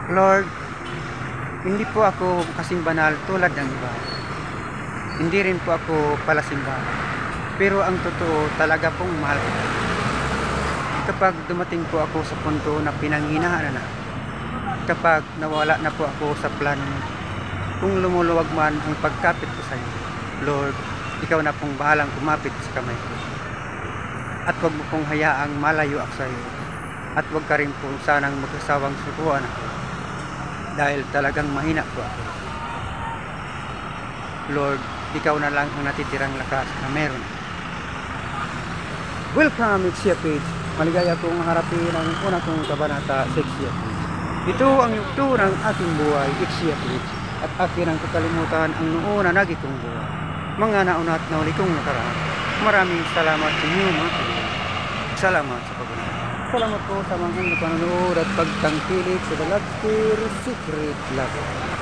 Lord, hindi po ako kasing banal tulad ng iba. Hindi rin po ako palasimba. Pero ang totoo, talaga pong mahal ko. Kapag dumating po ako sa punto na pinanghinaan na, kapag nawala na po ako sa plano mo, kung lumuluwag man ang pagkapit ko sa iyo, Lord, ikaw na pong bahalang kumapit sa kamay ko. At wag mo pong hayaang malayo ako sa iyo. At wag ka rin po sanang magsasawang sukuan ako. Dahil talagang mahina po ako. Lord, ikaw na lang ang natitirang lakas na meron. Welcome, Exia Page. Maligaya kong harapin ang una kong kabanata sa Exia Page. Ito ang yugto ng ating buhay, Exia Page. At akin ang kakalimutan ang noon na naging kong buhay. Mga nauna at nauli kong nakaraan. Maraming salamat sa inyo, mga kaibigan. Salamat sa pagpunta. Salamat po sa mga panonood at pagtangkilik sa The Love Secret Love.